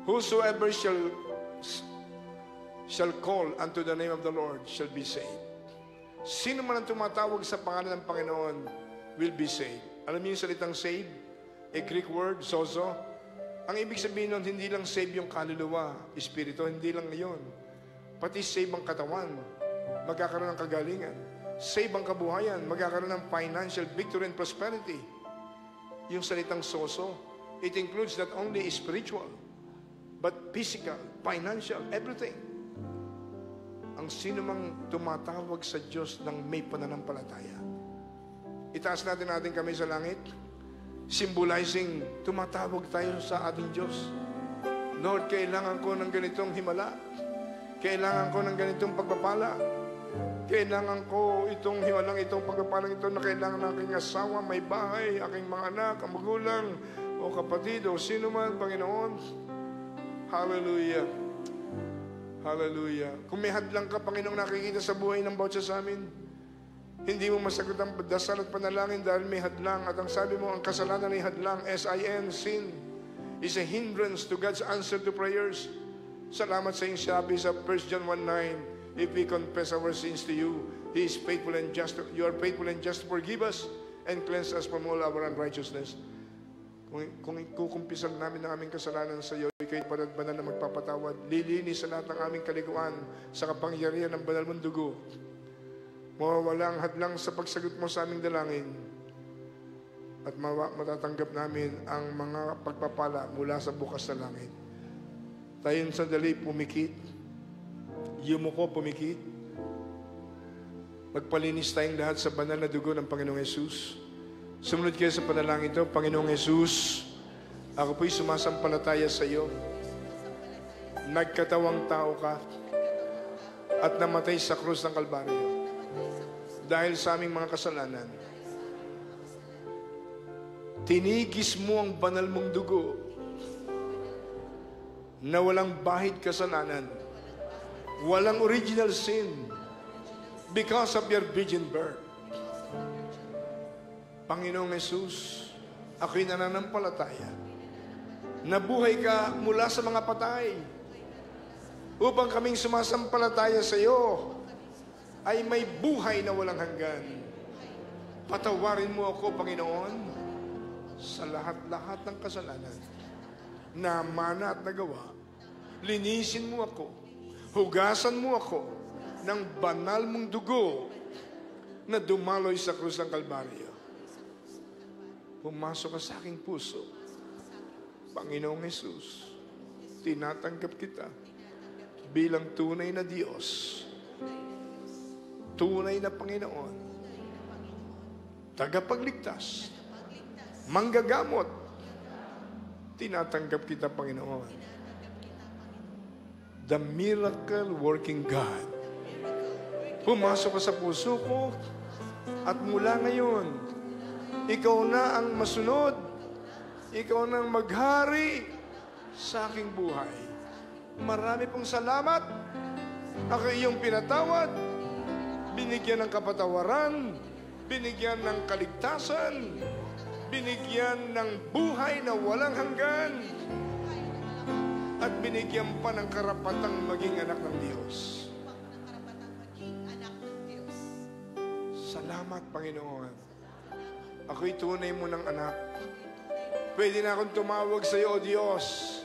Whosoever shall call unto the name of the Lord shall be saved. Sino man ang tumatawag sa pangalan ng Panginoon will be saved. Alam niyo yung salitang save? A Greek word, sozo. Ang ibig sabihin nun, hindi lang save yung kaluluwa, espiritu, hindi lang ngayon. Pati save ang katawan, magkakaroon ng kagalingan. Save ang kabuhayan, magkakaroon ng financial victory and prosperity. Yung salitang sozo, it includes not only spiritual, but physical, financial, everything. Ang sino mang tumatawag sa Diyos ng may pananampalataya. Itaas natin kamay sa langit, symbolizing tumatawag tayo sa ating Diyos. Lord, kailangan ko ng ganitong himala. Kailangan ko ng ganitong pagpapala. Kailangan ko itong himalang itong pagpapalang ito na kailangan ng aking asawa, may bahay, aking mga anak, ang magulang, o kapatid, o sino man, Panginoon. Hallelujah. Hallelujah. Kung may hadlang ka, Panginoong, nakikita sa buhay ng bawat sa amin, hindi mo masagot ang dasal at panalangin dahil may hadlang. At ang sabi mo, ang kasalanan ay hadlang. S-I-N, sin, is a hindrance to God's answer to prayers. Salamat sa iyong sabi sa 1 John 1:9, if we confess our sins to you, He is faithful and just. You are faithful and just to forgive us and cleanse us from all our unrighteousness. Kung kukumpisan namin ang aming kasalanan sa iyo, ikaw'y banal na magpapatawad. Lilinis sa lahat ng aming kalikuan sa kapangyarihan ng banal mong dugo. Mawawala ang hadlang sa pagsagot mo sa aming dalangin at matatanggap namin ang mga pagpapala mula sa bukas na langit. Tayong sandali pumikit, yumuko pumikit, magpalinis tayong lahat sa banal na dugo ng Panginoong Yesus. Sumunod kayo sa panalangin ito. Panginoong Yesus, ako po'y sumasampalataya sa iyo. Nagkatawang tao ka at namatay sa krus ng Kalbaryo dahil sa aming mga kasalanan. Tinigis mo ang banal mong dugo na walang bahid kasalanan, walang original sin, because of your virgin birth. Panginoong Yesus, ako'y nananampalataya. Nabuhay ka mula sa mga patay upang kaming sumasampalataya sa iyo ay may buhay na walang hanggan. Patawarin mo ako, Panginoon, sa lahat-lahat ng kasalanan na mana at nagawa. Linisin mo ako, hugasan mo ako ng banal mong dugo na dumaloy sa krus ng Kalbaryo. Pumasok ka sa aking puso. Panginoong Yesus, tinatanggap kita bilang tunay na Diyos, tunay na Panginoon, tagapagligtas, manggagamot. Tinatanggap kita, Panginoon, the miracle working God. Pumasok ka sa puso ko at mula ngayon, ikaw na ang masunod, ikaw na ang maghari sa aking buhay. Marami pong salamat. Ako iyong pinatawad, binigyan ng kapatawaran, binigyan ng kaligtasan, binigyan ng buhay na walang hanggan, at binigyan pa ng karapatang maging anak ng Diyos. Salamat, Panginoon. Ako'y tunay mo ng anak. Pwede na akong tumawag sa iyo, O Diyos.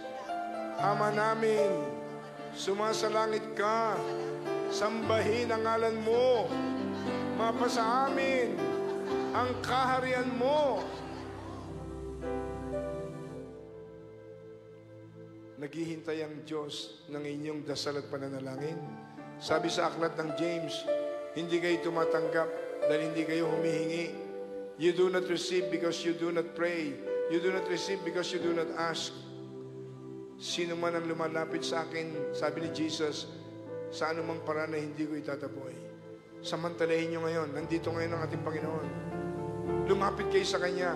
Ama namin, sumasalangit ka, sambahin ang ngalan mo, mapasa amin ang kaharian mo. Naghihintay ang Diyos ng inyong dasal at pananalangin. Sabi sa aklat ng James, hindi kayo tumatanggap dahil hindi kayo humihingi. You do not receive because you do not pray. You do not receive because you do not ask. Sino man ang lumalapit sa akin, sabi ni Jesus, sa anumang paraan na hindi ko itataboy. Samantalahin nyo ngayon, nandito ngayon ang ating Panginoon. Lumapit kayo sa Kanya.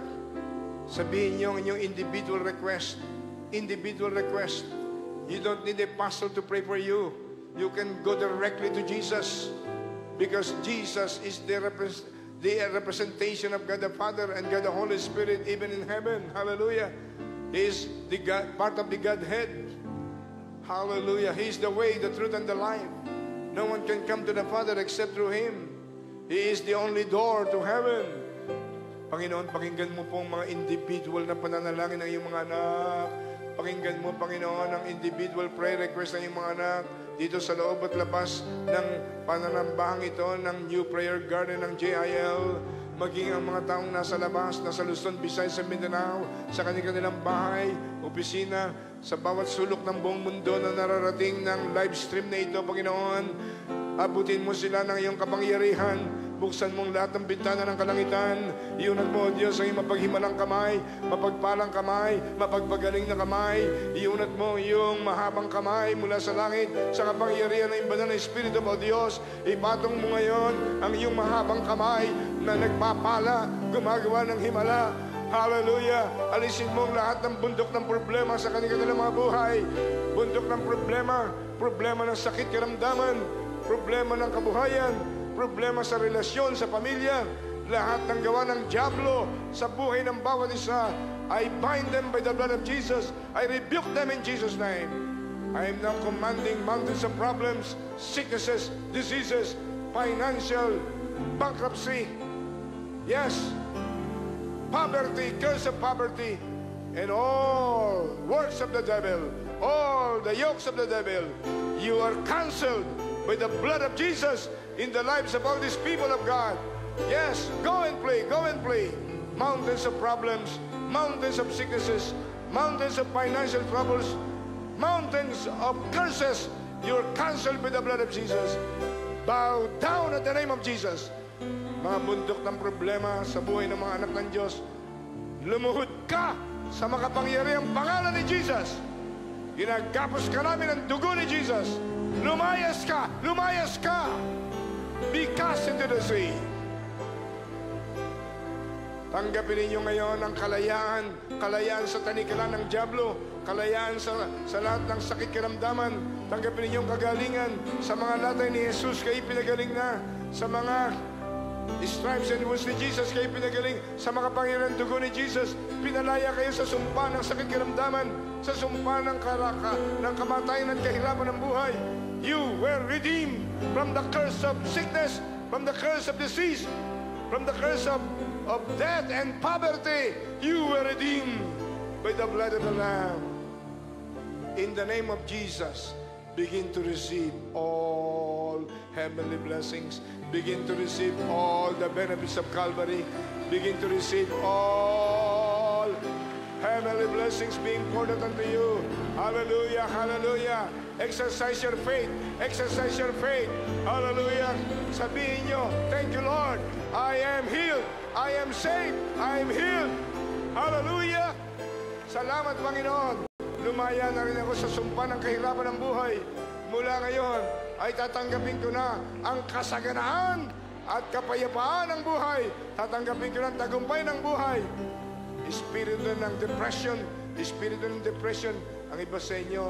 Sabihin nyo ang inyong individual request. Individual request. You don't need a pastor to pray for you. You can go directly to Jesus, because Jesus is the representation of God the Father and God the Holy Spirit even in heaven. Hallelujah. He is the God, part of the Godhead. Hallelujah. He is the way, the truth, and the life. No one can come to the Father except through Him. He is the only door to heaven. Panginoon, pakinggan mo pong mga individual na pananalangin ng iyong mga anak. Pakinggan mo, Panginoon, ang individual prayer request ng iyong mga anak dito sa loob at labas ng pananambahang ito ng New Prayer Garden ng JIL. Maging ang mga taong nasa labas, nasa Luzon, Visayas, sa Mindanao, sa kanilang bahay, opisina, sa bawat sulok ng buong mundo na nararating ng live stream na ito, Panginoon. Abutin mo sila ng iyong kapangyarihan. Buksan mong lahat ng bintana ng kalangitan. Iunat mo, O Diyos, ang iyong mapaghimalang kamay, mapagpalang kamay, mapagpagaling na kamay. Iunat mo iyong mahabang kamay mula sa langit, sa kapangyarihan ng banal na Espiritu, O Diyos. Ipatong mo ngayon ang iyong mahabang kamay na nagpapala, gumagawa ng himala. Hallelujah! Alisin mo ang lahat ng bundok ng problema sa kanilang mga buhay. Bundok ng problema ng sakit, karamdaman, problema ng kabuhayan, problema sa relasyon, sa pamilya, lahat ng gawa ng diablo sa buhay ng bawat isa. I bind them by the blood of Jesus. I rebuke them in Jesus' name. I am now commanding mountains of problems, sicknesses, diseases, financial bankruptcy. Yes, poverty, curse of poverty, and all works of the devil, all the yokes of the devil, you are canceled by the blood of Jesus in the lives of all these people of God. Yes, go and play, go and play. Mountains of problems, mountains of sicknesses, mountains of financial troubles, mountains of curses, you're canceled by the blood of Jesus. Bow down at the name of Jesus. Mga bundok ng problema sa buhay ng mga anak ng Diyos, lumuhod ka sa makapangyarihang pangalan ni Jesus. Ginagapos ka namin ang dugo ni Jesus. Lumayas ka! Lumayas ka! Be cast into the sea. Tanggapin ninyo ngayon ang kalayaan, kalayaan sa tanikalan ng diablo, kalayaan sa lahat ng sakit karamdaman. Tanggapin ninyo ang kagalingan sa mga latay ni Jesus, kayo pinagaling na. Sa mga stripes and wounds ni Jesus, kayo pinagaling. Sa mga pangyayang dugo ni Jesus, pinalaya kayo sa sumpa ng sakit karamdaman, sa sumpa ng kamatayan at kahirapan ng buhay. You were redeemed from the curse of sickness, from the curse of disease, from the curse of death and poverty. You were redeemed by the blood of the Lamb. In the name of Jesus, begin to receive all heavenly blessings. Begin to receive all the benefits of Calvary. Begin to receive all heavenly blessings being poured out unto you. Hallelujah, hallelujah. Exercise your faith. Exercise your faith. Hallelujah. Sabihin nyo, thank you, Lord. I am healed. I am saved. I am healed. Hallelujah. Salamat, Panginoon. Lumaya na rin ako sa sumpa ng kahirapan ng buhay. Mula ngayon ay tatanggapin ko na ang kasaganaan at kapayapaan ng buhay. Tatanggapin ko na ang tagumpay ng buhay. Espiritu ng depression, espiritu ng depression. Ang iba sa inyo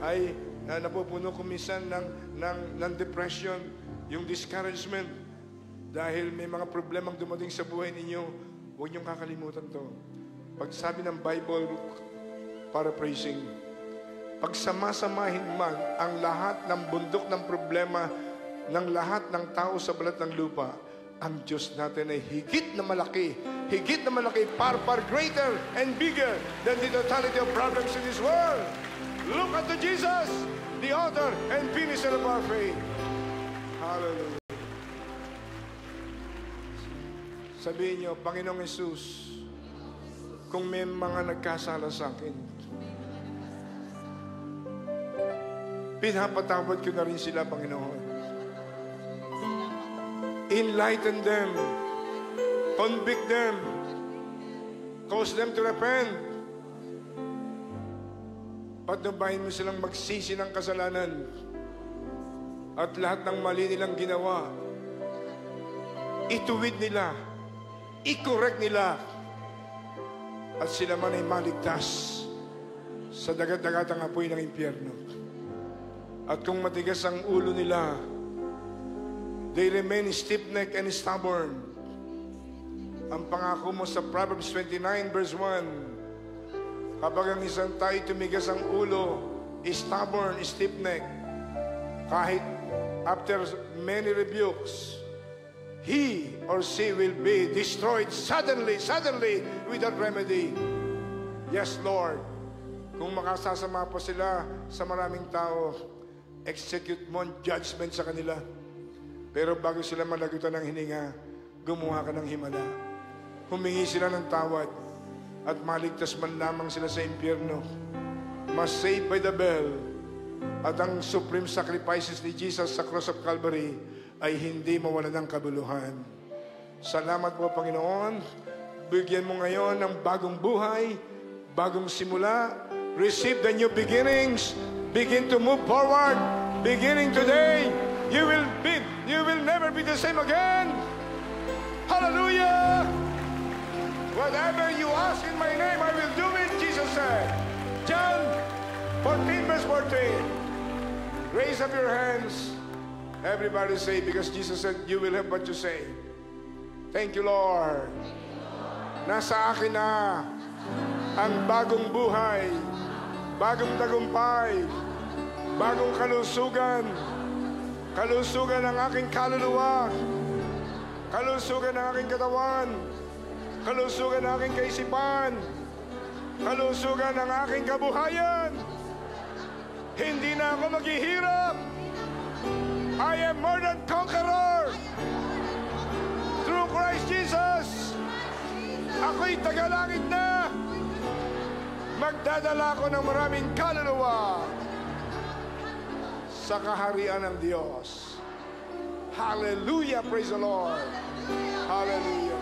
ay napupuno ko minsan ng depression, yung discouragement. Dahil may mga problemang dumating sa buhay ninyo, huwag niyong kakalimutan to. Pag sabi ng Bible, paraphrasing, pagsamasamahin man ang lahat ng bundok ng problema ng lahat ng tao sa balat ng lupa, ang Diyos natin ay higit na malaki, far greater and bigger than the totality of problems in this world. Look unto Jesus, the author and finisher of our faith. Hallelujah. Sabihin niyo, Panginoong Jesus, kung may mga nagkasala sa akin, pinapatawad ko na rin sila, Panginoon. Enlighten them, convict them, cause them to repent. Patnubahin mo silang magsisi ng kasalanan at lahat ng mali nilang ginawa, ituwid nila, i-correct nila, at sila man ay maligtas sa dagat-dagatang apoy ng impyerno. At kung matigas ang ulo nila, they remain stiff-necked and stubborn. Ang pangako mo sa Proverbs 29 verse 1, kapag ang isang tayo tumigas ang ulo, stubborn, stiff-necked, kahit after many rebukes, he or she will be destroyed suddenly without remedy. Yes, Lord. Kung makasasama pa sila sa maraming tao, execute mo ang judgment sa kanila. Pero bago sila malagutan ng hininga, gumawa ka ng himala. Humingi sila ng tawad at maligtas man lamang sila sa impyerno. Mas saved by the bell. At ang supreme sacrifices ni Jesus sa cross of Calvary ay hindi mawala ng kabuluhan. Salamat po, Panginoon. Bigyan mo ngayon ng bagong buhay, bagong simula. Receive the new beginnings. Begin to move forward. Beginning today, you will never be the same again. Hallelujah! Whatever you ask in my name, I will do it, Jesus said. John 14 verse 14. Raise up your hands. Everybody say, because Jesus said, you will have what you say. Thank you, Lord. Nasa akin na ang bagong buhay, bagong tagumpay, bagong kalusugan, kalusugan ng aking kaluluwa, kalusugan ng aking katawan, kalusugan ng aking kaisipan, kalusugan ng aking kabuhayan. Hindi na ako maghihirap. I am more than conqueror through Christ Jesus. Ako'y tagalangit na. Magdadala ko ng maraming kaluluwa sa kaharian ng Diyos. Hallelujah! Praise the Lord! Hallelujah!